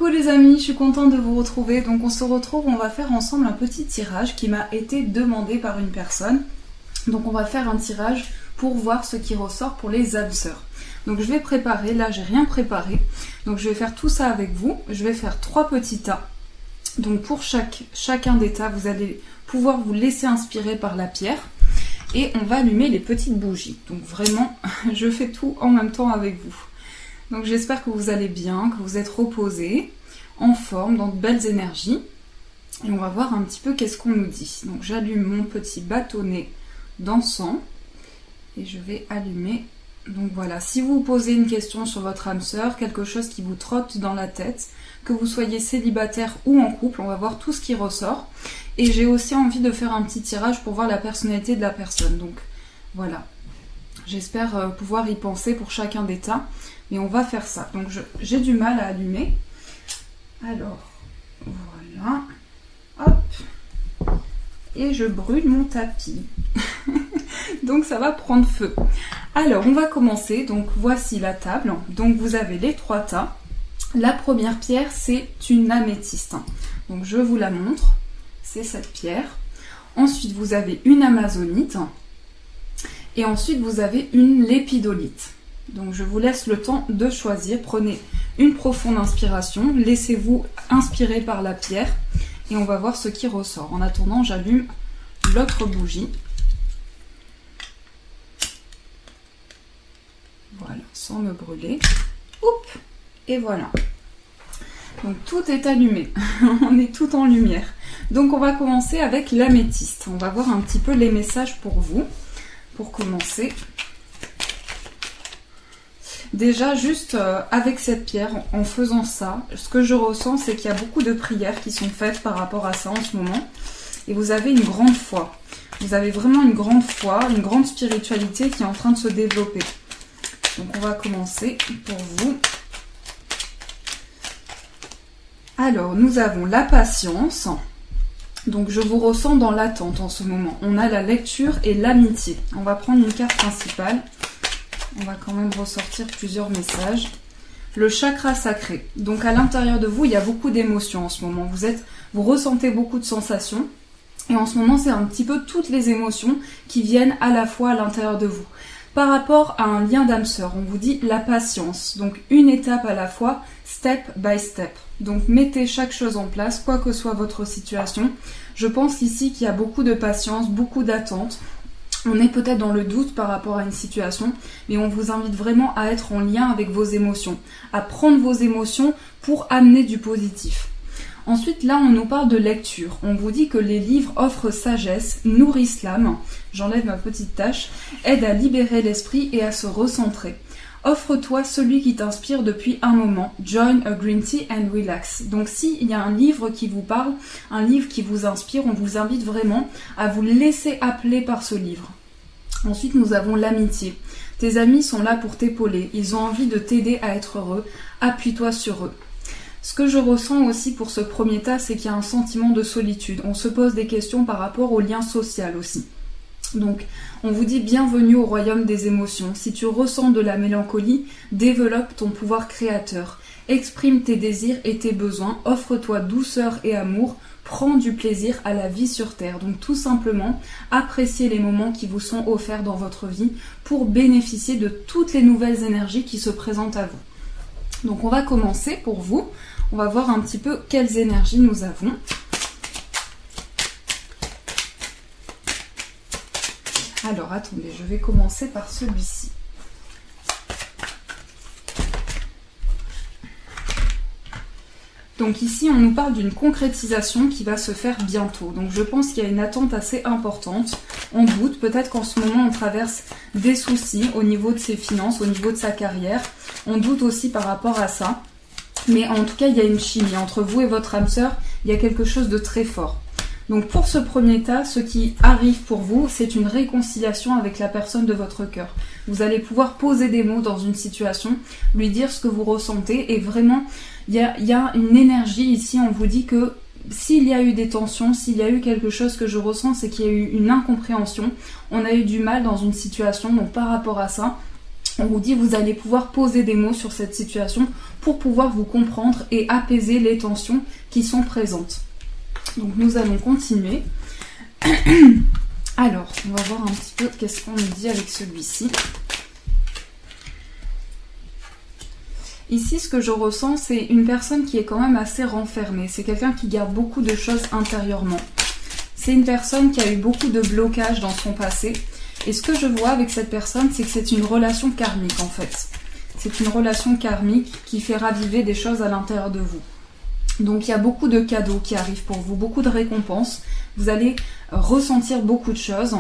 Coucou les amis, je suis contente de vous retrouver. Donc on se retrouve, on va faire ensemble un petit tirage qui m'a été demandé par une personne. Donc on va faire un tirage pour voir ce qui ressort pour les âmes sœurs. Donc je vais préparer, là j'ai rien préparé. Donc je vais faire tout ça avec vous. Je vais faire 3 petits tas. Donc pour chacun des tas, vous allez pouvoir vous laisser inspirer par la pierre. Et on va allumer les petites bougies. Donc vraiment, je fais tout en même temps avec vous. Donc j'espère que vous allez bien, que vous êtes reposés, en forme, dans de belles énergies. Et on va voir un petit peu qu'est-ce qu'on nous dit. Donc j'allume mon petit bâtonnet d'encens. Et je vais allumer. Donc voilà, si vous vous posez une question sur votre âme sœur, quelque chose qui vous trotte dans la tête, que vous soyez célibataire ou en couple, on va voir tout ce qui ressort. Et j'ai aussi envie de faire un petit tirage pour voir la personnalité de la personne. Donc voilà, j'espère pouvoir y penser pour chacun des tas. Mais on va faire ça. Donc j'ai du mal à allumer. Alors, voilà. Hop. Et je brûle mon tapis. Donc ça va prendre feu. Alors, on va commencer. Donc voici la table. Donc vous avez les 3 tas. La première pierre, c'est une améthyste. Donc je vous la montre. C'est cette pierre. Ensuite, vous avez une amazonite. Et ensuite, vous avez une lépidolite. Donc je vous laisse le temps de choisir. Prenez une profonde inspiration. Laissez-vous inspirer par la pierre. Et on va voir ce qui ressort. En attendant, j'allume l'autre bougie. Voilà, sans me brûler. Oups! Et voilà. Donc tout est allumé. On est tout en lumière. Donc on va commencer avec l'améthyste. On va voir un petit peu les messages pour vous. Pour commencer. Déjà, juste avec cette pierre, en faisant ça, ce que je ressens, c'est qu'il y a beaucoup de prières qui sont faites par rapport à ça en ce moment. Et vous avez une grande foi. Vous avez vraiment une grande foi, une grande spiritualité qui est en train de se développer. Donc on va commencer pour vous. Alors, nous avons la patience. Donc je vous ressens dans l'attente en ce moment. On a la lecture et l'amitié. On va prendre une carte principale. On va quand même ressortir plusieurs messages. Le chakra sacré. Donc à l'intérieur de vous, il y a beaucoup d'émotions en ce moment. Vous ressentez beaucoup de sensations. Et en ce moment, c'est un petit peu toutes les émotions qui viennent à la fois à l'intérieur de vous. Par rapport à un lien d'âme sœur, on vous dit la patience. Donc une étape à la fois, step by step. Donc mettez chaque chose en place, quoi que soit votre situation. Je pense ici qu'il y a beaucoup de patience, beaucoup d'attente. On est peut-être dans le doute par rapport à une situation, mais on vous invite vraiment à être en lien avec vos émotions, à prendre vos émotions pour amener du positif. Ensuite, là, on nous parle de lecture. On vous dit que les livres offrent sagesse, nourrissent l'âme, j'enlève ma petite tache, aident à libérer l'esprit et à se recentrer. Offre-toi celui qui t'inspire depuis un moment. Join a green tea and relax. Donc s'il y a un livre qui vous parle, un livre qui vous inspire, on vous invite vraiment à vous laisser appeler par ce livre. Ensuite, nous avons l'amitié. Tes amis sont là pour t'épauler. Ils ont envie de t'aider à être heureux. Appuie-toi sur eux. Ce que je ressens aussi pour ce premier tas, c'est qu'il y a un sentiment de solitude. On se pose des questions par rapport au lien social aussi. Donc, on vous dit bienvenue au royaume des émotions. Si tu ressens de la mélancolie, développe ton pouvoir créateur. Exprime tes désirs et tes besoins. Offre-toi douceur et amour. Prends du plaisir à la vie sur Terre. Donc, tout simplement, appréciez les moments qui vous sont offerts dans votre vie pour bénéficier de toutes les nouvelles énergies qui se présentent à vous. Donc, on va commencer pour vous. On va voir un petit peu quelles énergies nous avons. Alors, attendez, je vais commencer par celui-ci. Donc ici, on nous parle d'une concrétisation qui va se faire bientôt. Donc je pense qu'il y a une attente assez importante. On doute, peut-être qu'en ce moment, on traverse des soucis au niveau de ses finances, au niveau de sa carrière. On doute aussi par rapport à ça. Mais en tout cas, il y a une chimie. Entre vous et votre âme sœur, il y a quelque chose de très fort. Donc pour ce premier tas, ce qui arrive pour vous, c'est une réconciliation avec la personne de votre cœur. Vous allez pouvoir poser des mots dans une situation, lui dire ce que vous ressentez et vraiment, il y a une énergie ici, on vous dit que s'il y a eu des tensions, s'il y a eu quelque chose que je ressens, c'est qu'il y a eu une incompréhension, on a eu du mal dans une situation, donc par rapport à ça, On vous dit vous allez pouvoir poser des mots sur cette situation pour pouvoir vous comprendre et apaiser les tensions qui sont présentes. Donc nous allons continuer. Alors, on va voir un petit peu qu'est-ce qu'on nous dit avec celui-ci. Ici, ce que je ressens, c'est une personne qui est quand même assez renfermée. C'est quelqu'un qui garde beaucoup de choses intérieurement. C'est une personne qui a eu beaucoup de blocages dans son passé. Et ce que je vois avec cette personne, c'est que c'est une relation karmique en fait. C'est une relation karmique qui fait raviver des choses à l'intérieur de vous. Donc il y a beaucoup de cadeaux qui arrivent pour vous, beaucoup de récompenses. Vous allez ressentir beaucoup de choses,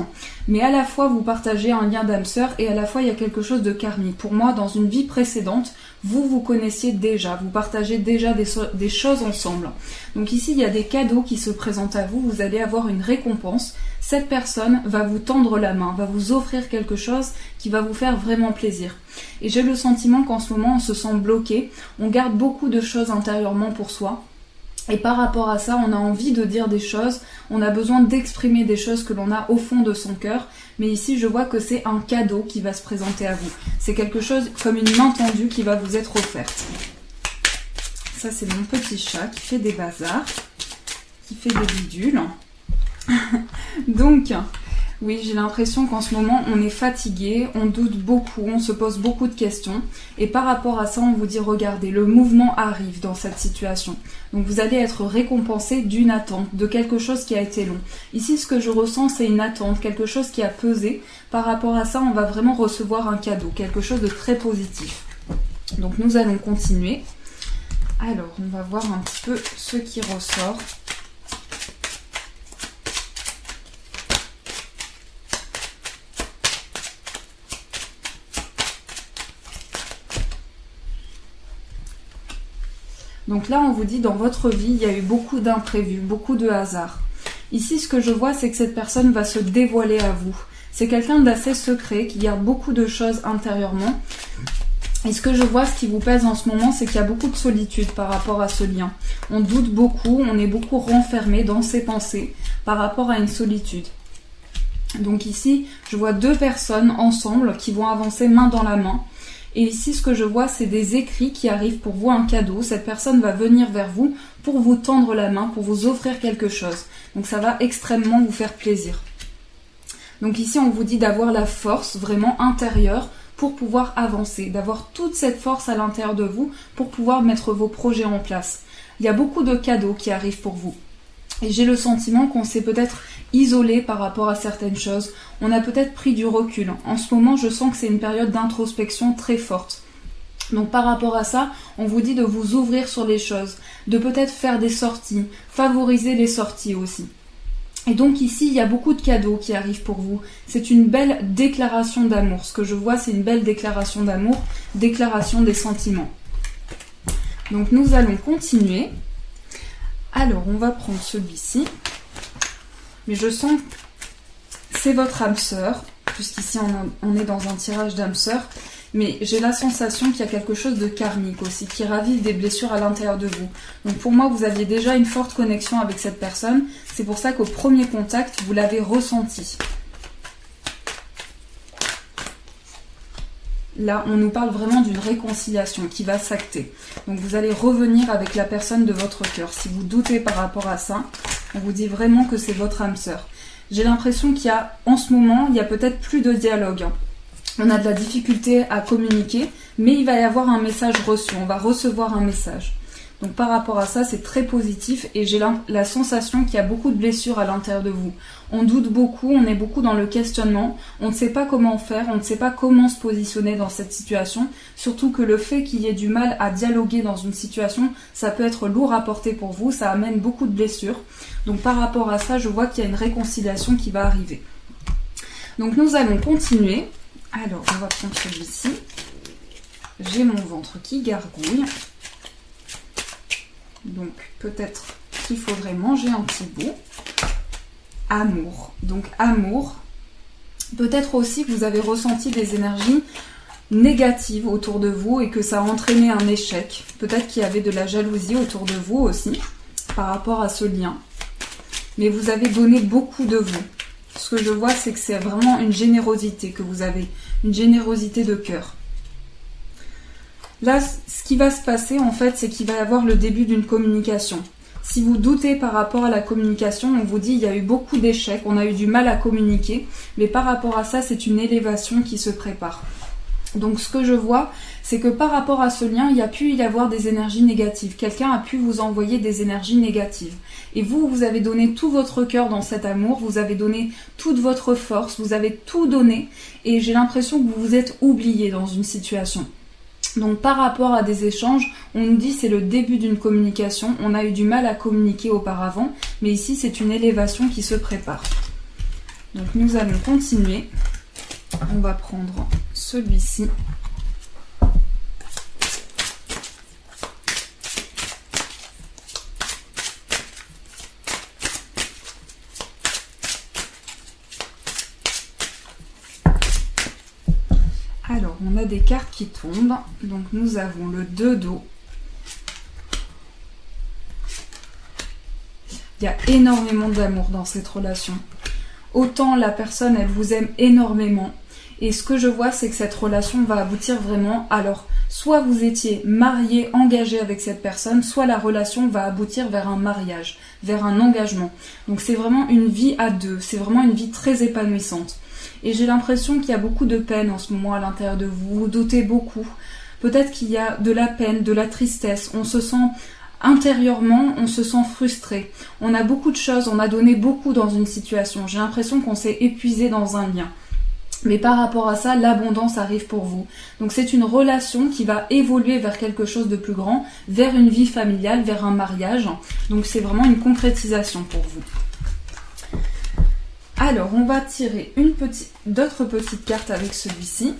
mais à la fois vous partagez un lien d'âme sœur et à la fois il y a quelque chose de karmique. Pour moi, dans une vie précédente, vous vous connaissiez déjà, vous partagez déjà des choses ensemble. Donc ici, il y a des cadeaux qui se présentent à vous, vous allez avoir une récompense. Cette personne va vous tendre la main, va vous offrir quelque chose qui va vous faire vraiment plaisir. Et j'ai le sentiment qu'en ce moment, on se sent bloqué, on garde beaucoup de choses intérieurement pour soi. Et par rapport à ça, on a envie de dire des choses, on a besoin d'exprimer des choses que l'on a au fond de son cœur. Mais ici, je vois que c'est un cadeau qui va se présenter à vous. C'est quelque chose comme une main tendue qui va vous être offerte. Ça, c'est mon petit chat qui fait des bazars, qui fait des bidules. Donc, oui, j'ai l'impression qu'en ce moment, on est fatigué, on doute beaucoup, on se pose beaucoup de questions. Et par rapport à ça, on vous dit, regardez, le mouvement arrive dans cette situation. Donc vous allez être récompensé d'une attente, de quelque chose qui a été long. Ici, ce que je ressens, c'est une attente, quelque chose qui a pesé. Par rapport à ça, on va vraiment recevoir un cadeau, quelque chose de très positif. Donc nous allons continuer. Alors, on va voir un petit peu ce qui ressort. Donc là, on vous dit, dans votre vie, il y a eu beaucoup d'imprévus, beaucoup de hasards. Ici, ce que je vois, c'est que cette personne va se dévoiler à vous. C'est quelqu'un d'assez secret, qui garde beaucoup de choses intérieurement. Et ce que je vois, ce qui vous pèse en ce moment, c'est qu'il y a beaucoup de solitude par rapport à ce lien. On doute beaucoup, on est beaucoup renfermé dans ses pensées par rapport à une solitude. Donc ici, je vois deux personnes ensemble qui vont avancer main dans la main. Et ici, ce que je vois, c'est des écrits qui arrivent pour vous, un cadeau. Cette personne va venir vers vous pour vous tendre la main, pour vous offrir quelque chose. Donc ça va extrêmement vous faire plaisir. Donc ici, on vous dit d'avoir la force vraiment intérieure pour pouvoir avancer, d'avoir toute cette force à l'intérieur de vous pour pouvoir mettre vos projets en place. Il y a beaucoup de cadeaux qui arrivent pour vous. Et j'ai le sentiment qu'on s'est peut-être isolé par rapport à certaines choses. On a peut-être pris du recul. En ce moment, je sens que c'est une période d'introspection très forte. Donc par rapport à ça, on vous dit de vous ouvrir sur les choses, de peut-être faire des sorties, favoriser les sorties aussi. Et donc ici, il y a beaucoup de cadeaux qui arrivent pour vous. C'est une belle déclaration d'amour. Ce que je vois, c'est une belle déclaration d'amour, déclaration des sentiments. Donc nous allons continuer. Alors, on va prendre celui-ci. Mais je sens que c'est votre âme sœur, puisqu'ici on est dans un tirage d'âme sœur. Mais j'ai la sensation qu'il y a quelque chose de karmique aussi, qui ravive des blessures à l'intérieur de vous. Donc pour moi, vous aviez déjà une forte connexion avec cette personne. C'est pour ça qu'au premier contact, vous l'avez ressenti. Là, on nous parle vraiment d'une réconciliation qui va s'acter. Donc vous allez revenir avec la personne de votre cœur. Si vous doutez par rapport à ça, on vous dit vraiment que c'est votre âme sœur. J'ai l'impression qu'il y a, en ce moment, il y a peut-être plus de dialogue. On a de la difficulté à communiquer, mais il va y avoir un message reçu. On va recevoir un message. Donc par rapport à ça, c'est très positif et j'ai la sensation qu'il y a beaucoup de blessures à l'intérieur de vous. On doute beaucoup, on est beaucoup dans le questionnement, on ne sait pas comment faire, on ne sait pas comment se positionner dans cette situation, surtout que le fait qu'il y ait du mal à dialoguer dans une situation, ça peut être lourd à porter pour vous, ça amène beaucoup de blessures. Donc par rapport à ça, je vois qu'il y a une réconciliation qui va arriver. Donc nous allons continuer. Alors, on va prendre celui-ci. J'ai mon ventre qui gargouille. Donc, peut-être qu'il faudrait manger un petit bout. Amour. Donc, amour. Peut-être aussi que vous avez ressenti des énergies négatives autour de vous et que ça a entraîné un échec. Peut-être qu'il y avait de la jalousie autour de vous aussi, par rapport à ce lien. Mais vous avez donné beaucoup de vous. Ce que je vois, c'est que c'est vraiment une générosité que vous avez, une générosité de cœur. Là, ce qui va se passer, en fait, c'est qu'il va y avoir le début d'une communication. Si vous doutez par rapport à la communication, on vous dit il y a eu beaucoup d'échecs, on a eu du mal à communiquer, mais par rapport à ça, c'est une élévation qui se prépare. Donc ce que je vois, c'est que par rapport à ce lien, il y a pu y avoir des énergies négatives. Quelqu'un a pu vous envoyer des énergies négatives. Et vous, vous avez donné tout votre cœur dans cet amour, vous avez donné toute votre force, vous avez tout donné, et j'ai l'impression que vous vous êtes oublié dans une situation. Donc par rapport à des échanges, on nous dit c'est le début d'une communication, on a eu du mal à communiquer auparavant, mais ici c'est une élévation qui se prépare. Donc nous allons continuer. On va prendre celui-ci. Alors, on a des cartes qui tombent. Donc nous avons le 2 d'eau. Il y a énormément d'amour dans cette relation. Autant la personne, elle vous aime énormément. Et ce que je vois, c'est que cette relation va aboutir vraiment. Alors, soit vous étiez marié, engagé avec cette personne, soit la relation va aboutir vers un mariage, vers un engagement. Donc c'est vraiment une vie à deux, c'est vraiment une vie très épanouissante. Et j'ai l'impression qu'il y a beaucoup de peine en ce moment à l'intérieur de vous, vous doutez beaucoup. Peut-être qu'il y a de la peine, de la tristesse, on se sent... Intérieurement, on se sent frustré. On a beaucoup de choses, on a donné beaucoup dans une situation. J'ai l'impression qu'on s'est épuisé dans un lien. Mais par rapport à ça, l'abondance arrive pour vous. Donc c'est une relation qui va évoluer vers quelque chose de plus grand, vers une vie familiale, vers un mariage. Donc c'est vraiment une concrétisation pour vous. Alors, on va tirer d'autres petites cartes avec celui-ci.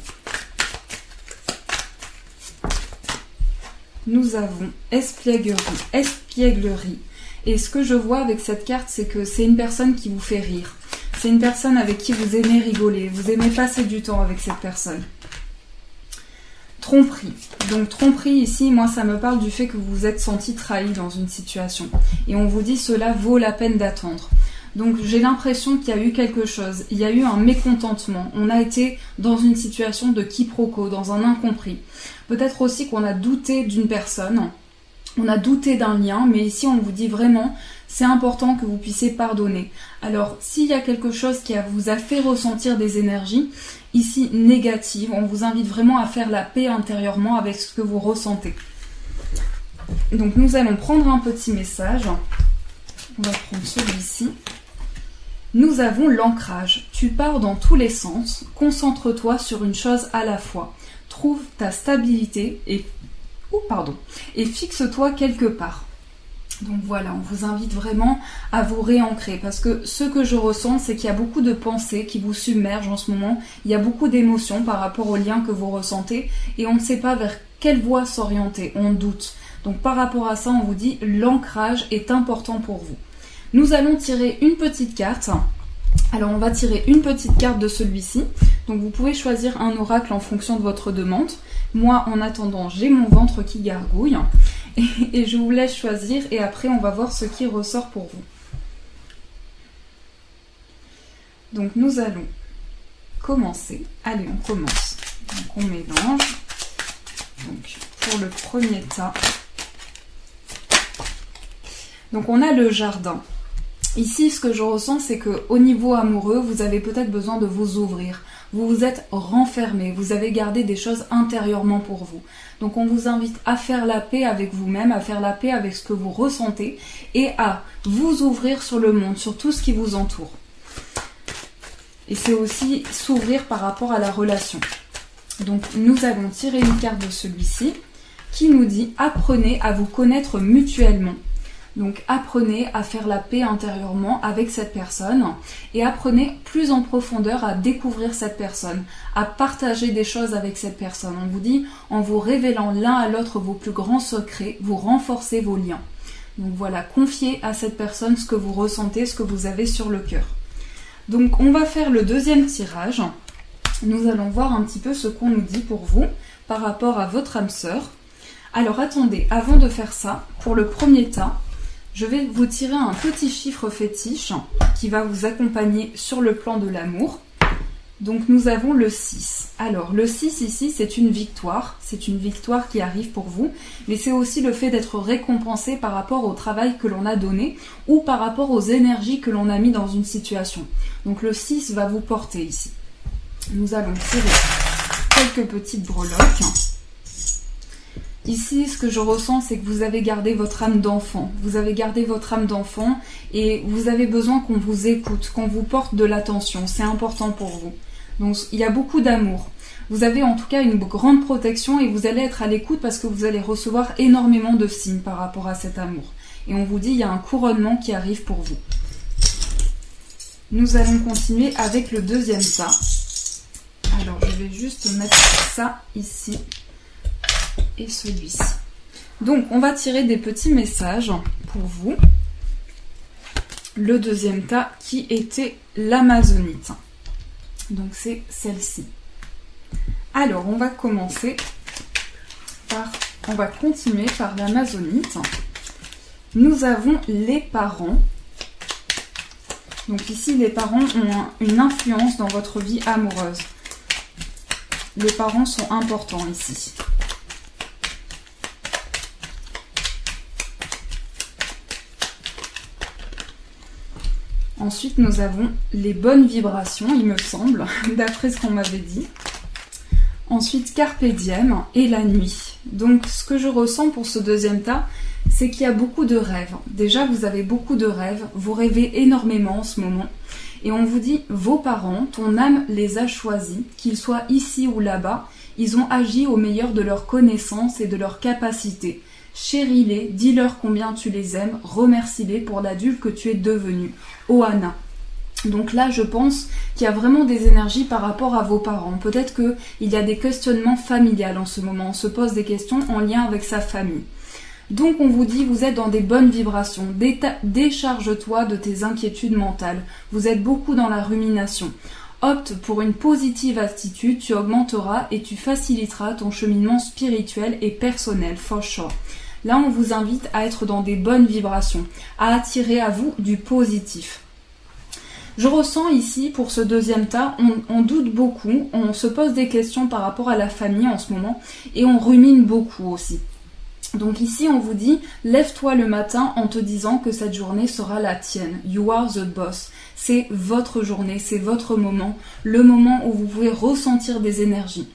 Nous avons espièglerie. Et ce que je vois avec cette carte, c'est que c'est une personne qui vous fait rire. C'est une personne avec qui vous aimez rigoler. Vous aimez passer du temps avec cette personne. Tromperie. Donc tromperie ici, moi ça me parle du fait que vous vous êtes senti trahi dans une situation. Et on vous dit cela vaut la peine d'attendre. Donc j'ai l'impression qu'il y a eu quelque chose. Il y a eu un mécontentement. On a été dans une situation de quiproquo, dans un incompris. Peut-être aussi qu'on a douté d'une personne, on a douté d'un lien, mais ici on vous dit vraiment, c'est important que vous puissiez pardonner. Alors, s'il y a quelque chose qui vous a fait ressentir des énergies, ici négatives, on vous invite vraiment à faire la paix intérieurement avec ce que vous ressentez. Donc nous allons prendre un petit message. On va prendre celui-ci. Nous avons l'ancrage. Tu pars dans tous les sens. Concentre-toi sur une chose à la fois. Trouve ta stabilité et fixe-toi quelque part. Donc voilà, on vous invite vraiment à vous réancrer parce que ce que je ressens, c'est qu'il y a beaucoup de pensées qui vous submergent en ce moment. Il y a beaucoup d'émotions par rapport au lien que vous ressentez et on ne sait pas vers quelle voie s'orienter, on doute. Donc par rapport à ça, on vous dit l'ancrage est important pour vous. Nous allons tirer une petite carte. Alors on va tirer une petite carte de celui-ci. Donc vous pouvez choisir un oracle en fonction de votre demande. Moi en attendant j'ai mon ventre qui gargouille. Et je vous laisse choisir et après on va voir ce qui ressort pour vous. Donc nous allons commencer. Allez, on commence. Donc on mélange. Donc pour le premier tas. Donc on a le jardin. Ici, ce que je ressens, c'est qu'au niveau amoureux, vous avez peut-être besoin de vous ouvrir. Vous vous êtes renfermé, vous avez gardé des choses intérieurement pour vous. Donc on vous invite à faire la paix avec vous-même, à faire la paix avec ce que vous ressentez et à vous ouvrir sur le monde, sur tout ce qui vous entoure. Et c'est aussi s'ouvrir par rapport à la relation. Donc nous allons tirer une carte de celui-ci qui nous dit « Apprenez à vous connaître mutuellement ». Donc apprenez à faire la paix intérieurement avec cette personne et apprenez plus en profondeur à découvrir cette personne, à partager des choses avec cette personne. On vous dit, en vous révélant l'un à l'autre vos plus grands secrets, vous renforcez vos liens. Donc voilà, confiez à cette personne ce que vous ressentez, ce que vous avez sur le cœur. Donc on va faire le deuxième tirage. Nous allons voir un petit peu ce qu'on nous dit pour vous par rapport à votre âme sœur. Alors attendez, avant de faire ça, pour le premier tas, je vais vous tirer un petit chiffre fétiche qui va vous accompagner sur le plan de l'amour. Donc nous avons le 6. Alors le 6 ici, c'est une victoire qui arrive pour vous, mais c'est aussi le fait d'être récompensé par rapport au travail que l'on a donné ou par rapport aux énergies que l'on a mis dans une situation. Donc le 6 va vous porter ici. Nous allons tirer quelques petites breloques. Ici, ce que je ressens, c'est que vous avez gardé votre âme d'enfant. Vous avez gardé votre âme d'enfant et vous avez besoin qu'on vous écoute, qu'on vous porte de l'attention. C'est important pour vous. Donc, il y a beaucoup d'amour. Vous avez en tout cas une grande protection et vous allez être à l'écoute parce que vous allez recevoir énormément de signes par rapport à cet amour. Et on vous dit, il y a un couronnement qui arrive pour vous. Nous allons continuer avec le deuxième tas. Alors, je vais juste mettre ça ici. Et celui-ci. Donc, on va tirer des petits messages pour vous. Le deuxième tas qui était l'amazonite. Donc, c'est celle-ci. Alors, on va continuer par l'amazonite. Nous avons les parents. Donc ici, les parents ont une influence dans votre vie amoureuse. Les parents sont importants ici. Ensuite, nous avons les bonnes vibrations, il me semble, d'après ce qu'on m'avait dit. Ensuite, Carpe Diem et la nuit. Donc, ce que je ressens pour ce deuxième tas, c'est qu'il y a beaucoup de rêves. Déjà, vous avez beaucoup de rêves, vous rêvez énormément en ce moment. Et on vous dit, vos parents, ton âme les a choisis, qu'ils soient ici ou là-bas, ils ont agi au meilleur de leurs connaissances et de leurs capacités. Chéris-les, dis-leur combien tu les aimes, remercie-les pour l'adulte que tu es devenu. Ohana. Donc là, je pense qu'il y a vraiment des énergies par rapport à vos parents. Peut-être qu'il y a des questionnements familiales en ce moment. On se pose des questions en lien avec sa famille. Donc on vous dit, vous êtes dans des bonnes vibrations. Décharge-toi de tes inquiétudes mentales. Vous êtes beaucoup dans la rumination. Opte pour une positive attitude, tu augmenteras et tu faciliteras ton cheminement spirituel et personnel, for sure. Là, on vous invite à être dans des bonnes vibrations, à attirer à vous du positif. Je ressens ici, pour ce deuxième tas, on doute beaucoup, on se pose des questions par rapport à la famille en ce moment, et on rumine beaucoup aussi. Donc ici, on vous dit, lève-toi le matin en te disant que cette journée sera la tienne. You are the boss. C'est votre journée, c'est votre moment, le moment où vous pouvez ressentir des énergies.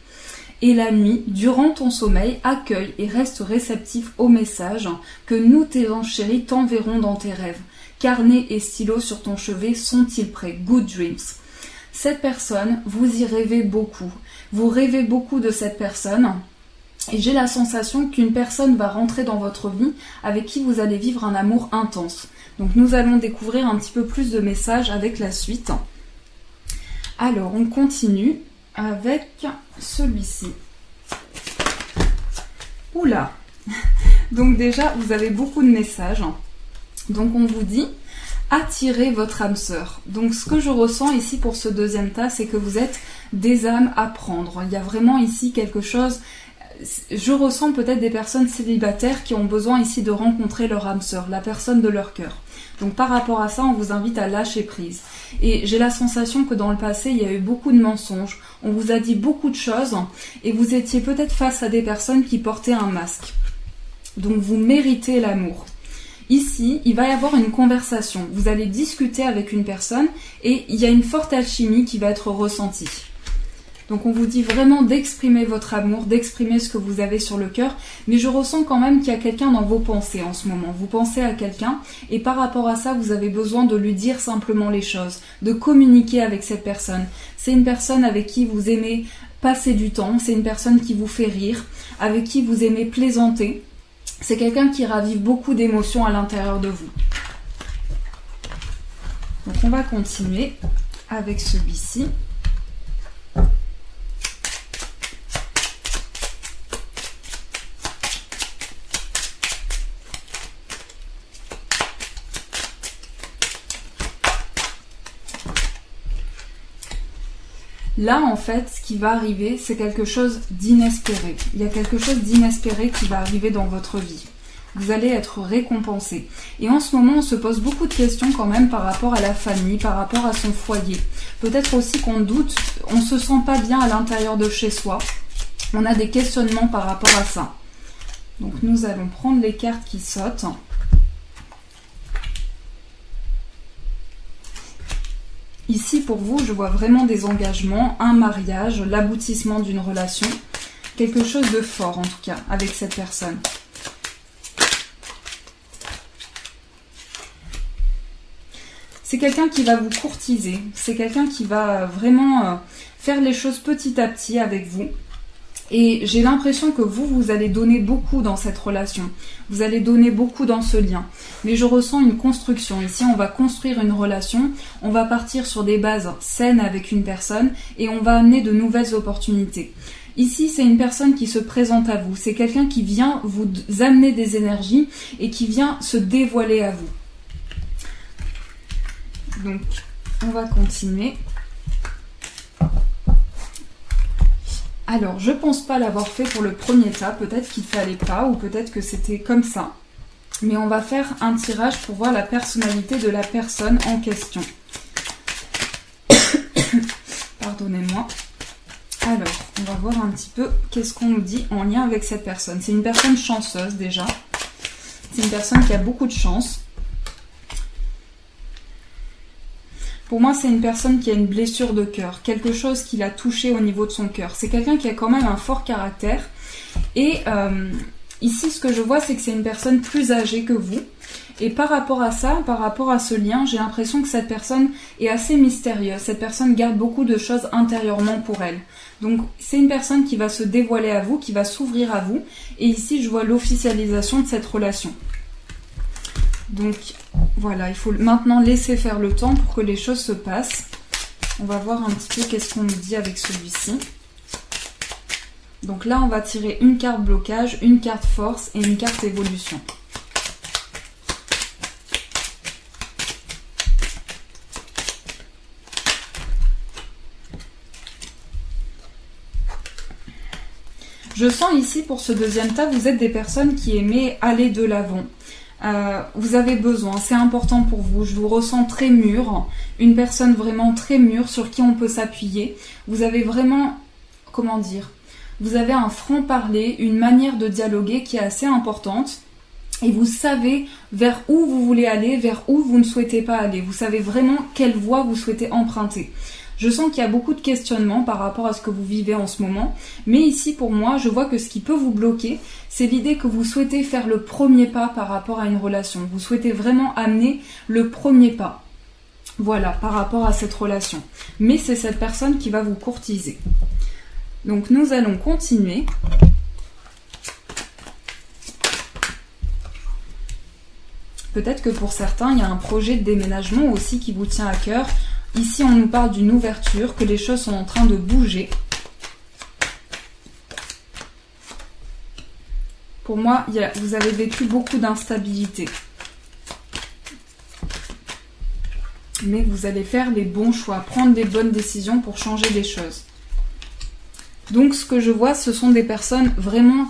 Et la nuit, durant ton sommeil, accueille et reste réceptif aux messages que nous, tes anges chéris, t'enverrons dans tes rêves. Carnet et stylo sur ton chevet sont-ils prêts? Good dreams. Cette personne, vous y rêvez beaucoup. Vous rêvez beaucoup de cette personne. Et j'ai la sensation qu'une personne va rentrer dans votre vie avec qui vous allez vivre un amour intense. Donc nous allons découvrir un petit peu plus de messages avec la suite. Alors on continue avec celui-ci. Oula. Donc déjà vous avez beaucoup de messages. Donc on vous dit attirez votre âme sœur. Donc ce que je ressens ici pour ce deuxième tas, c'est que vous êtes des âmes à prendre. Il y a vraiment ici quelque chose. Je ressens peut-être des personnes célibataires qui ont besoin ici de rencontrer leur âme sœur, la personne de leur cœur. Donc par rapport à ça, on vous invite à lâcher prise. Et j'ai la sensation que dans le passé, il y a eu beaucoup de mensonges. On vous a dit beaucoup de choses et vous étiez peut-être face à des personnes qui portaient un masque. Donc vous méritez l'amour. Ici, il va y avoir une conversation. Vous allez discuter avec une personne et il y a une forte alchimie qui va être ressentie. Donc on vous dit vraiment d'exprimer votre amour, d'exprimer ce que vous avez sur le cœur, mais je ressens quand même qu'il y a quelqu'un dans vos pensées en ce moment. Vous pensez à quelqu'un et par rapport à ça, vous avez besoin de lui dire simplement les choses, de communiquer avec cette personne. C'est une personne avec qui vous aimez passer du temps, c'est une personne qui vous fait rire, avec qui vous aimez plaisanter. C'est quelqu'un qui ravive beaucoup d'émotions à l'intérieur de vous. Donc on va continuer avec celui-ci. Là, en fait, ce qui va arriver, c'est quelque chose d'inespéré. Il y a quelque chose d'inespéré qui va arriver dans votre vie. vous allez être récompensé. Et en ce moment, on se pose beaucoup de questions quand même par rapport à la famille, par rapport à son foyer. Peut-être aussi qu'on doute, on se sent pas bien à l'intérieur de chez soi. On a des questionnements par rapport à ça. Donc nous allons prendre les cartes qui sautent. Ici, pour vous, je vois vraiment des engagements, un mariage, l'aboutissement d'une relation. Quelque chose de fort, en tout cas, avec cette personne. C'est quelqu'un qui va vous courtiser. C'est quelqu'un qui va vraiment faire les choses petit à petit avec vous. Et j'ai l'impression que vous allez donner beaucoup dans cette relation. Vous allez donner beaucoup dans ce lien. Mais je ressens une construction. Ici, on va construire une relation. On va partir sur des bases saines avec une personne et on va amener de nouvelles opportunités. Ici, c'est une personne qui se présente à vous. C'est quelqu'un qui vient vous amener des énergies et qui vient se dévoiler à vous. Donc, on va continuer. Alors, je pense pas l'avoir fait pour le premier tas, peut-être qu'il fallait pas, ou peut-être que c'était comme ça. Mais on va faire un tirage pour voir la personnalité de la personne en question. Pardonnez-moi. Alors, on va voir un petit peu qu'est-ce qu'on nous dit en lien avec cette personne. C'est une personne chanceuse déjà. C'est une personne qui a beaucoup de chance. Pour moi, c'est une personne qui a une blessure de cœur, quelque chose qui l'a touché au niveau de son cœur. C'est quelqu'un qui a quand même un fort caractère. Et ici, ce que je vois, c'est que c'est une personne plus âgée que vous. Et par rapport à ça, par rapport à ce lien, j'ai l'impression que cette personne est assez mystérieuse. Cette personne garde beaucoup de choses intérieurement pour elle. Donc, c'est une personne qui va se dévoiler à vous, qui va s'ouvrir à vous. Et ici, je vois l'officialisation de cette relation. Donc voilà, il faut maintenant laisser faire le temps pour que les choses se passent. On va voir un petit peu qu'est-ce qu'on nous dit avec celui-ci. Donc là, on va tirer une carte blocage, une carte force et une carte évolution. Je sens ici, pour ce deuxième tas, vous êtes des personnes qui aimaient aller de l'avant. Vous avez besoin, c'est important pour vous, je vous ressens très mûr, une personne vraiment très mûre sur qui on peut s'appuyer. Vous avez vraiment, comment dire, vous avez un franc-parler, une manière de dialoguer qui est assez importante et vous savez vers où vous voulez aller, vers où vous ne souhaitez pas aller. Vous savez vraiment quelle voie vous souhaitez emprunter. Je sens qu'il y a beaucoup de questionnements par rapport à ce que vous vivez en ce moment. Mais ici, pour moi, je vois que ce qui peut vous bloquer, c'est l'idée que vous souhaitez faire le premier pas par rapport à une relation. Vous souhaitez vraiment amener le premier pas. Voilà, par rapport à cette relation. Mais c'est cette personne qui va vous courtiser. Donc, nous allons continuer. Peut-être que pour certains, il y a un projet de déménagement aussi qui vous tient à cœur. Ici, on nous parle d'une ouverture, que les choses sont en train de bouger. Pour moi, vous avez vécu beaucoup d'instabilité. Mais vous allez faire les bons choix, prendre les bonnes décisions pour changer les choses. Donc, ce que je vois, ce sont des personnes vraiment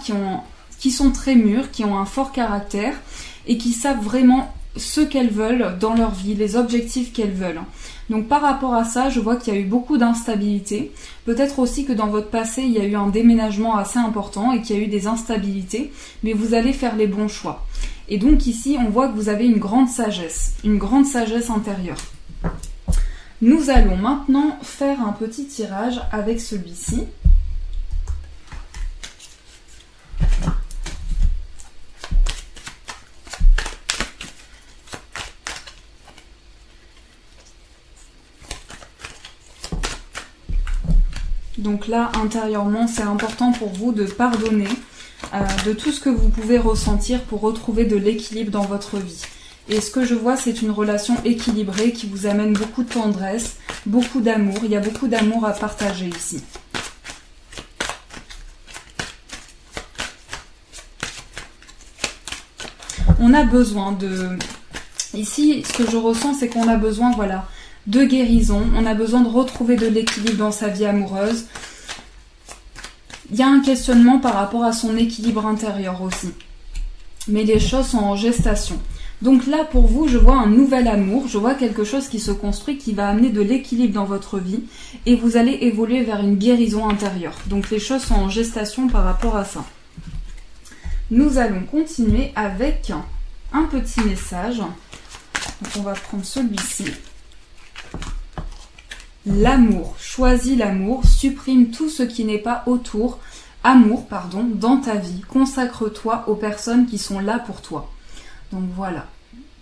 qui sont très mûres, qui ont un fort caractère et qui savent vraiment ce qu'elles veulent dans leur vie, les objectifs qu'elles veulent. Donc par rapport à ça, je vois qu'il y a eu beaucoup d'instabilité. Peut-être aussi que dans votre passé, il y a eu un déménagement assez important et qu'il y a eu des instabilités, mais vous allez faire les bons choix. Et donc ici, on voit que vous avez une grande sagesse intérieure. Nous allons maintenant faire un petit tirage avec celui-ci. Donc là, intérieurement, c'est important pour vous de pardonner de tout ce que vous pouvez ressentir pour retrouver de l'équilibre dans votre vie. Et ce que je vois, c'est une relation équilibrée qui vous amène beaucoup de tendresse, beaucoup d'amour. Il y a beaucoup d'amour à partager ici. On a besoin de... Ici, ce que je ressens, c'est qu'on a besoin, voilà, de guérison, on a besoin de retrouver de l'équilibre dans sa vie amoureuse. Il y a un questionnement par rapport à son équilibre intérieur aussi. mais les choses sont en gestation. Donc là, pour vous, je vois un nouvel amour, je vois quelque chose qui se construit, qui va amener de l'équilibre dans votre vie, et vous allez évoluer vers une guérison intérieure. Donc les choses sont en gestation par rapport à ça. Nous allons continuer avec un petit message. Donc on va prendre celui-ci. L'amour, choisis l'amour, supprime tout ce qui n'est pas autour, dans ta vie. Consacre-toi aux personnes qui sont là pour toi. Donc voilà,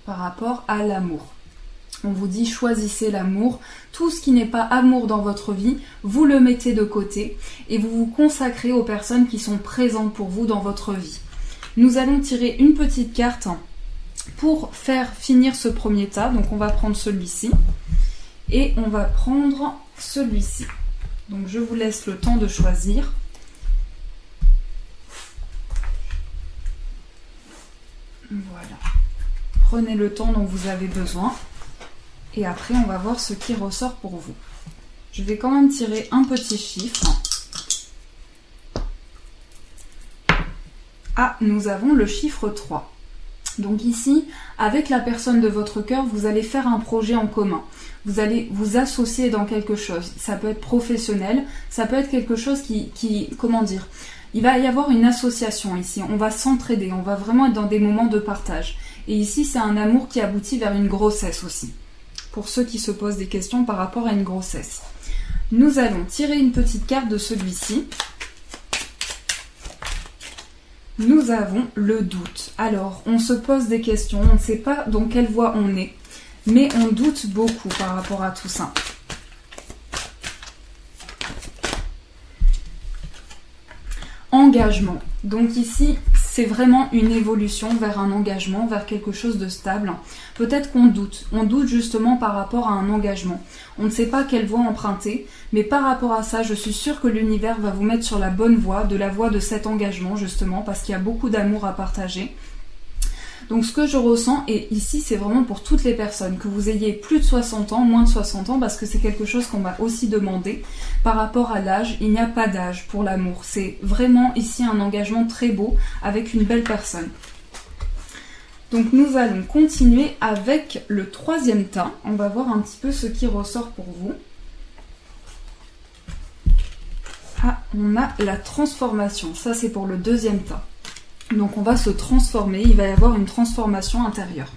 par rapport à l'amour. On vous dit choisissez l'amour. Tout ce qui n'est pas amour dans votre vie, vous le mettez de côté et vous vous consacrez aux personnes qui sont présentes pour vous dans votre vie. Nous allons tirer une petite carte pour faire finir ce premier tas. Donc on va prendre celui-ci et on va prendre celui-ci. Donc je vous laisse le temps de choisir. Voilà. Prenez le temps dont vous avez besoin. Et après, on va voir ce qui ressort pour vous. Je vais quand même tirer un petit chiffre. Ah, nous avons le chiffre 3. Donc ici, avec la personne de votre cœur, vous allez faire un projet en commun. Vous allez vous associer dans quelque chose. Ça peut être professionnel, ça peut être quelque chose comment dire, il va y avoir une association ici. On va s'entraider, on va vraiment être dans des moments de partage. Et ici, c'est un amour qui aboutit vers une grossesse aussi. Pour ceux qui se posent des questions par rapport à une grossesse. Nous allons tirer une petite carte de celui-ci. Nous avons le doute. Alors, on se pose des questions, on ne sait pas dans quelle voie on est, mais on doute beaucoup par rapport à tout ça. Engagement. Donc ici, c'est vraiment une évolution vers un engagement, vers quelque chose de stable. Peut-être qu'on doute. On doute justement par rapport à un engagement. On ne sait pas quelle voie emprunter, mais par rapport à ça, je suis sûre que l'univers va vous mettre sur la bonne voie, de la voie de cet engagement justement, parce qu'il y a beaucoup d'amour à partager. Donc ce que je ressens, et ici c'est vraiment pour toutes les personnes, que vous ayez plus de 60 ans, moins de 60 ans, parce que c'est quelque chose qu'on m'a aussi demandé. Par rapport à l'âge, il n'y a pas d'âge pour l'amour. C'est vraiment ici un engagement très beau avec une belle personne. Donc nous allons continuer avec le troisième tas. On va voir un petit peu ce qui ressort pour vous. Ah, on a la transformation. Ça c'est pour le deuxième tas. Donc on va se transformer, il va y avoir une transformation intérieure.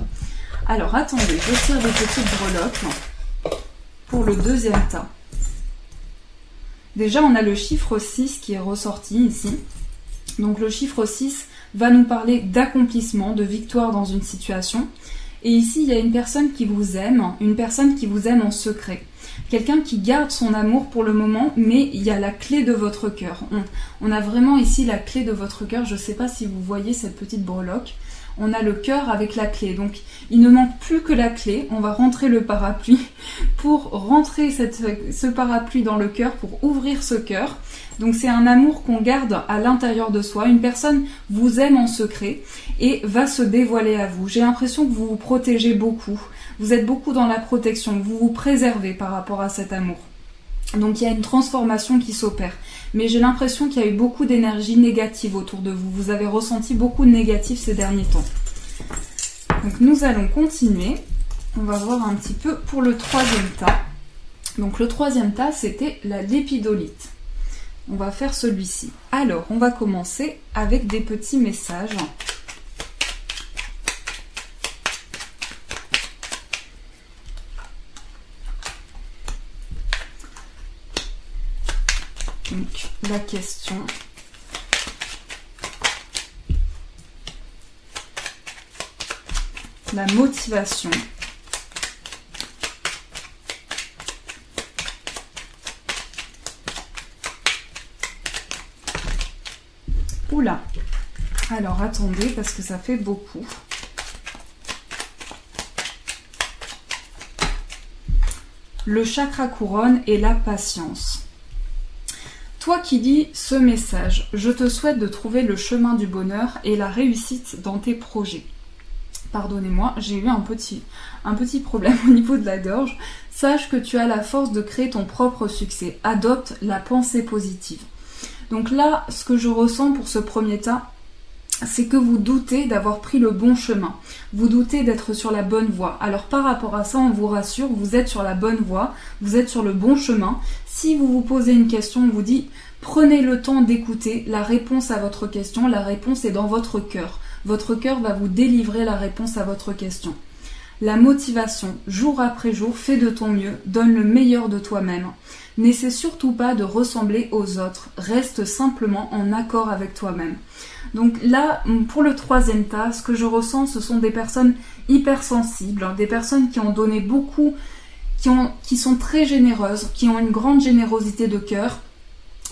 Alors attendez, je tire des petites breloques pour le deuxième tas. Déjà on a le chiffre 6 qui est ressorti ici. Donc le chiffre 6 va nous parler d'accomplissement, de victoire dans une situation. Et ici il y a une personne qui vous aime en secret. Quelqu'un qui garde son amour pour le moment, mais il y a la clé de votre cœur. On a vraiment ici la clé de votre cœur. Je ne sais pas si vous voyez cette petite breloque. On a le cœur avec la clé. Donc, il ne manque plus que la clé. On va rentrer le parapluie pour rentrer ce parapluie dans le cœur, pour ouvrir ce cœur. Donc, c'est un amour qu'on garde à l'intérieur de soi. Une personne vous aime en secret et va se dévoiler à vous. J'ai l'impression que vous vous protégez beaucoup. Vous êtes beaucoup dans la protection, vous vous préservez par rapport à cet amour. Donc il y a une transformation qui s'opère. Mais j'ai l'impression qu'il y a eu beaucoup d'énergie négative autour de vous. Vous avez ressenti beaucoup de négatif ces derniers temps. Donc nous allons continuer. On va voir un petit peu pour le troisième tas. Donc le troisième tas, c'était la lépidolite. On va faire celui-ci. Alors, on va commencer avec des petits messages. Donc, la question. La motivation. Oula. Alors, attendez, parce que ça fait beaucoup. Le chakra couronne et la patience. Toi qui lis ce message, je te souhaite de trouver le chemin du bonheur et la réussite dans tes projets. Pardonnez-moi, j'ai eu un petit problème au niveau de la gorge. Sache que tu as la force de créer ton propre succès. Adopte la pensée positive. Donc là, ce que je ressens pour ce premier tas, c'est que vous doutez d'avoir pris le bon chemin. Vous doutez d'être sur la bonne voie. Alors par rapport à ça, on vous rassure, vous êtes sur la bonne voie, vous êtes sur le bon chemin. Si vous vous posez une question, on vous dit prenez le temps d'écouter la réponse à votre question. La réponse est dans votre cœur. Votre cœur va vous délivrer la réponse à votre question. La motivation, jour après jour, fais de ton mieux, donne le meilleur de toi-même. N'essaie surtout pas de ressembler aux autres, reste simplement en accord avec toi-même. Donc là, pour le troisième tas, ce que je ressens, ce sont des personnes hypersensibles, des personnes qui ont donné beaucoup, qui sont très généreuses, qui ont une grande générosité de cœur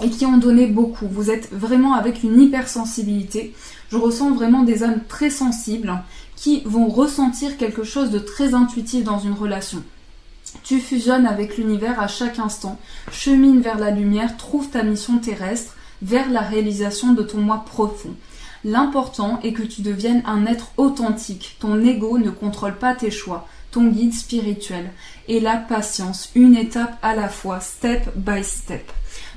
et qui ont donné beaucoup. Vous êtes vraiment avec une hypersensibilité. Je ressens vraiment des âmes très sensibles qui vont ressentir quelque chose de très intuitif dans une relation. Tu fusionnes avec l'univers à chaque instant, chemine vers la lumière, trouve ta mission terrestre, vers la réalisation de ton moi profond. L'important est que tu deviennes un être authentique. Ton ego ne contrôle pas tes choix, ton guide spirituel. Et la patience, une étape à la fois, step by step.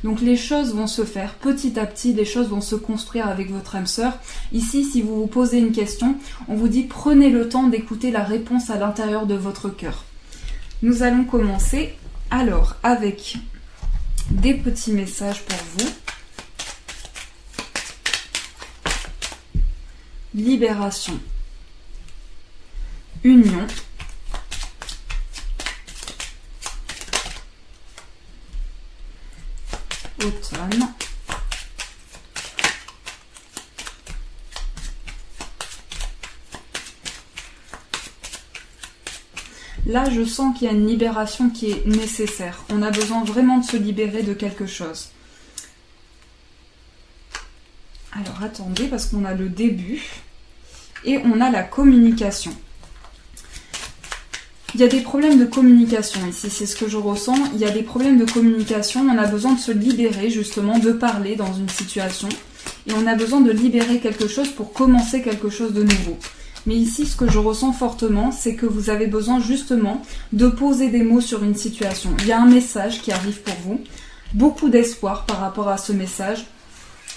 Donc les choses vont se faire petit à petit, les choses vont se construire avec votre âme sœur. Ici, si vous vous posez une question, on vous dit prenez le temps d'écouter la réponse à l'intérieur de votre cœur. Nous allons commencer alors avec des petits messages pour vous. Libération, union, automne, là je sens qu'il y a une libération qui est nécessaire. On a besoin vraiment de se libérer de quelque chose. Alors attendez, parce qu'on a le début et on a la communication. Il y a des problèmes de communication ici, c'est ce que je ressens. Il y a des problèmes de communication, on a besoin de se libérer justement, de parler dans une situation. Et on a besoin de libérer quelque chose pour commencer quelque chose de nouveau. Mais ici, ce que je ressens fortement, c'est que vous avez besoin justement de poser des mots sur une situation. Il y a un message qui arrive pour vous, beaucoup d'espoir par rapport à ce message.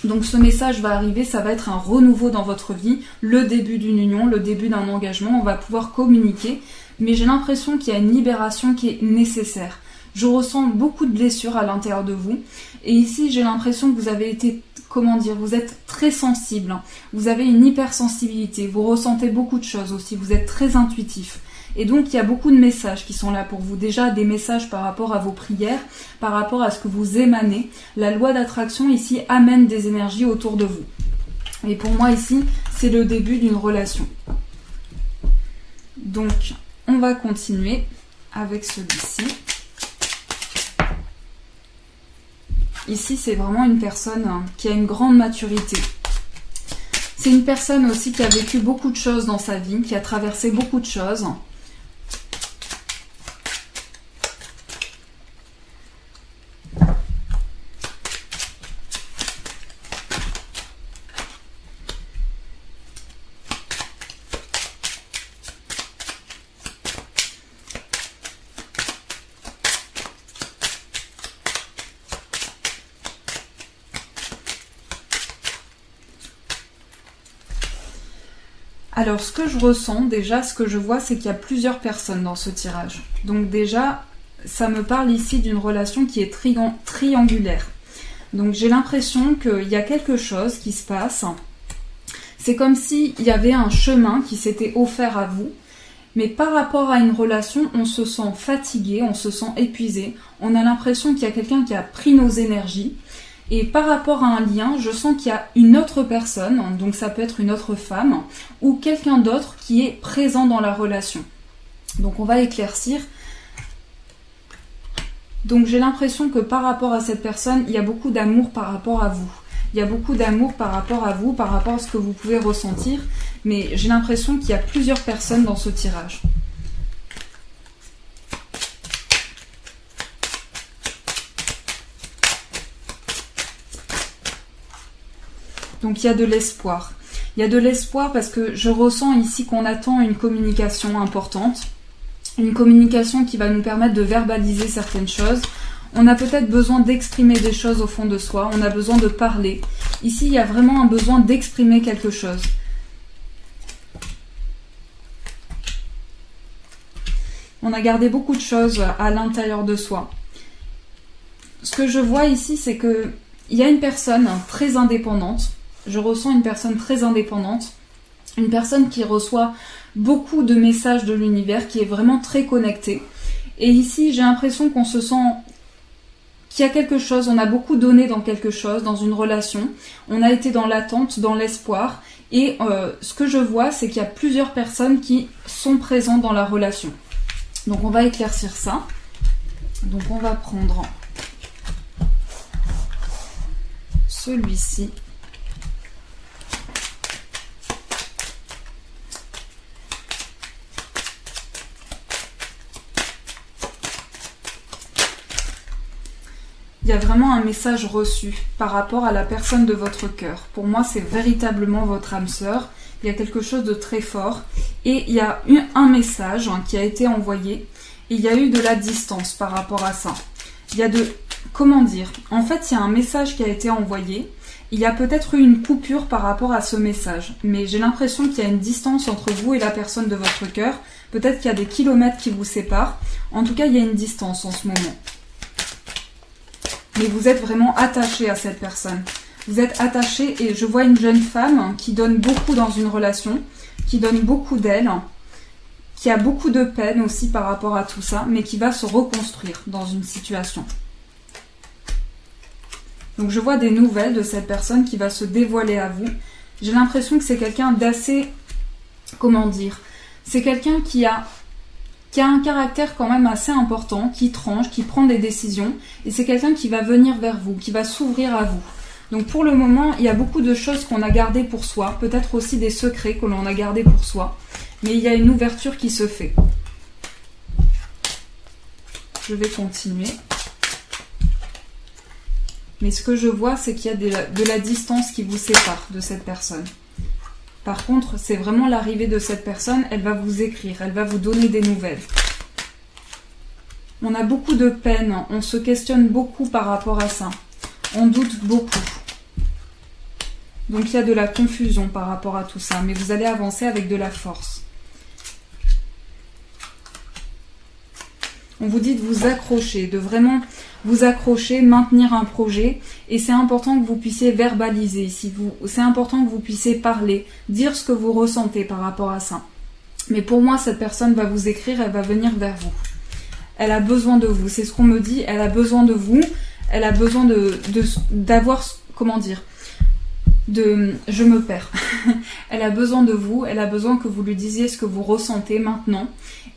Donc ce message va arriver, ça va être un renouveau dans votre vie, le début d'une union, le début d'un engagement, on va pouvoir communiquer, mais j'ai l'impression qu'il y a une libération qui est nécessaire. Je ressens beaucoup de blessures à l'intérieur de vous, et ici j'ai l'impression que vous avez été, vous êtes très sensible, vous avez une hypersensibilité, vous ressentez beaucoup de choses aussi, vous êtes très intuitif. Et donc il y a beaucoup de messages qui sont là pour vous. Déjà des messages par rapport à vos prières, par rapport à ce que vous émanez. La loi d'attraction ici amène des énergies autour de vous. Et pour moi ici, c'est le début d'une relation. Donc on va continuer avec celui-ci. Ici c'est vraiment une personne qui a une grande maturité. C'est une personne aussi qui a vécu beaucoup de choses dans sa vie, qui a traversé beaucoup de choses. Alors, ce que je ressens, déjà, ce que je vois, c'est qu'il y a plusieurs personnes dans ce tirage. Donc déjà, ça me parle ici d'une relation qui est triangulaire. Donc j'ai l'impression qu'il y a quelque chose qui se passe. C'est comme s'il y avait un chemin qui s'était offert à vous. Mais par rapport à une relation, on se sent fatigué, on se sent épuisé. On a l'impression qu'il y a quelqu'un qui a pris nos énergies. Et par rapport à un lien, je sens qu'il y a une autre personne, donc ça peut être une autre femme, ou quelqu'un d'autre qui est présent dans la relation. Donc on va éclaircir. Donc j'ai l'impression que par rapport à cette personne, il y a beaucoup d'amour par rapport à vous. Il y a beaucoup d'amour par rapport à vous, par rapport à ce que vous pouvez ressentir. Mais j'ai l'impression qu'il y a plusieurs personnes dans ce tirage. Donc il y a de l'espoir. Il y a de l'espoir parce que je ressens ici qu'on attend une communication importante. Une communication qui va nous permettre de verbaliser certaines choses. On a peut-être besoin d'exprimer des choses au fond de soi, on a besoin de parler. Ici, il y a vraiment un besoin d'exprimer quelque chose. On a gardé beaucoup de choses à l'intérieur de soi. Ce que je vois ici, c'est que il y a une personne très indépendante. Je ressens une personne très indépendante. Une personne qui reçoit beaucoup de messages de l'univers, qui est vraiment très connectée. Et ici, j'ai l'impression qu'on se sent qu'il y a quelque chose, on a beaucoup donné dans quelque chose, dans une relation. On a été dans l'attente, dans l'espoir. Et ce que je vois, c'est qu'il y a plusieurs personnes qui sont présentes dans la relation. Donc on va éclaircir ça. Donc on va prendre celui-ci. Il y a vraiment un message reçu par rapport à la personne de votre cœur. Pour moi, c'est véritablement votre âme sœur. Il y a quelque chose de très fort. Et il y a eu un message qui a été envoyé. Et il y a eu de la distance par rapport à ça. Il y a de... Comment dire ? En fait, il y a un message qui a été envoyé. Il y a peut-être eu une coupure par rapport à ce message. Mais j'ai l'impression qu'il y a une distance entre vous et la personne de votre cœur. Peut-être qu'il y a des kilomètres qui vous séparent. En tout cas, il y a une distance en ce moment. Mais vous êtes vraiment attaché à cette personne. Vous êtes attaché et je vois une jeune femme qui donne beaucoup dans une relation, qui donne beaucoup d'elle, qui a beaucoup de peine aussi par rapport à tout ça, mais qui va se reconstruire dans une situation. Donc je vois des nouvelles de cette personne qui va se dévoiler à vous. J'ai l'impression que c'est quelqu'un d'assez... Comment dire ? C'est quelqu'un qui a un caractère quand même assez important, qui tranche, qui prend des décisions, et c'est quelqu'un qui va venir vers vous, qui va s'ouvrir à vous. Donc pour le moment, il y a beaucoup de choses qu'on a gardées pour soi, peut-être aussi des secrets que l'on a gardés pour soi, mais il y a une ouverture qui se fait. Je vais continuer. Mais ce que je vois, c'est qu'il y a de la distance qui vous sépare de cette personne. Par contre, c'est vraiment l'arrivée de cette personne, elle va vous écrire, elle va vous donner des nouvelles. On a beaucoup de peine, on se questionne beaucoup par rapport à ça. On doute beaucoup. Donc il y a de la confusion par rapport à tout ça, mais vous allez avancer avec de la force. On vous dit de vous accrocher, de vraiment vous accrocher, maintenir un projet. Et c'est important que vous puissiez verbaliser ici. C'est important que vous puissiez parler, dire ce que vous ressentez par rapport à ça. Mais pour moi, cette personne va vous écrire, elle va venir vers vous. Elle a besoin de vous. C'est ce qu'on me dit. Elle a besoin de vous. Elle a besoin d'avoir... Comment dire ? Je me perds. Elle a besoin de vous. Elle a besoin que vous lui disiez ce que vous ressentez maintenant.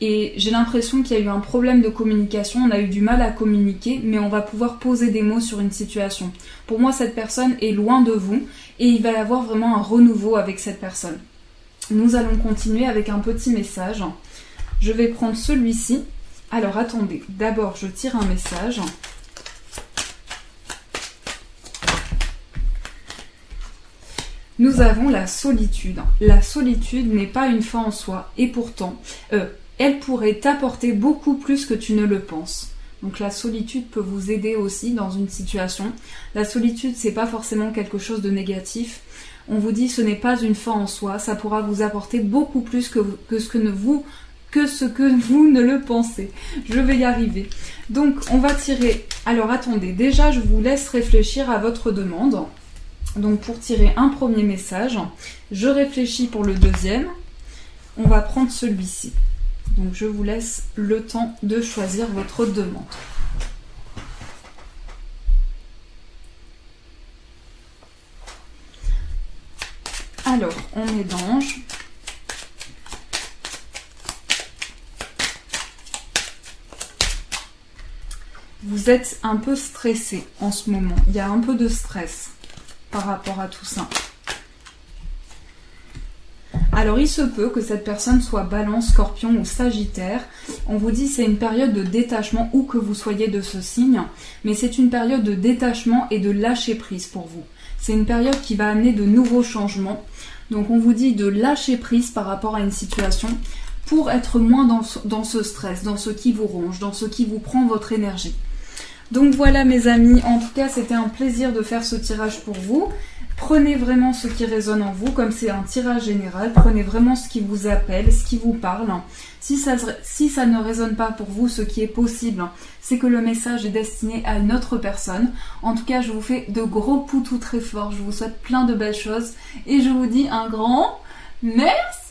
Et j'ai l'impression qu'il y a eu un problème de communication, on a eu du mal à communiquer, mais on va pouvoir poser des mots sur une situation. Pour moi, cette personne est loin de vous et il va y avoir vraiment un renouveau avec cette personne. Nous allons continuer avec un petit message. Je vais prendre celui-ci. Alors attendez, d'abord je tire un message. Nous avons la solitude. La solitude n'est pas une fin en soi et pourtant... elle pourrait t'apporter beaucoup plus que tu ne le penses. Donc la solitude peut vous aider aussi dans une situation. La solitude, c'est pas forcément quelque chose de négatif. On vous dit ce n'est pas une fin en soi, ça pourra vous apporter beaucoup plus que ce que vous ne le pensez. Je vais y arriver. Donc on va tirer... Alors attendez, déjà je vous laisse réfléchir à votre demande. Donc pour tirer un premier message, je réfléchis pour le deuxième. On va prendre celui-ci. Donc je vous laisse le temps de choisir votre demande. Alors, on est d'ange. Vous êtes un peu stressé en ce moment. Il y a un peu de stress par rapport à tout ça. Alors il se peut que cette personne soit Balance, Scorpion ou Sagittaire. On vous dit c'est une période de détachement où que vous soyez de ce signe, mais c'est une période de détachement et de lâcher prise pour vous. C'est une période qui va amener de nouveaux changements. Donc on vous dit de lâcher prise par rapport à une situation pour être moins dans ce stress, dans ce qui vous ronge, dans ce qui vous prend votre énergie. Donc voilà mes amis, en tout cas c'était un plaisir de faire ce tirage pour vous. Prenez vraiment ce qui résonne en vous, comme c'est un tirage général, prenez vraiment ce qui vous appelle, ce qui vous parle. Si ça ne résonne pas pour vous, ce qui est possible, c'est que le message est destiné à une autre personne. En tout cas, je vous fais de gros poutous très forts, je vous souhaite plein de belles choses et je vous dis un grand merci.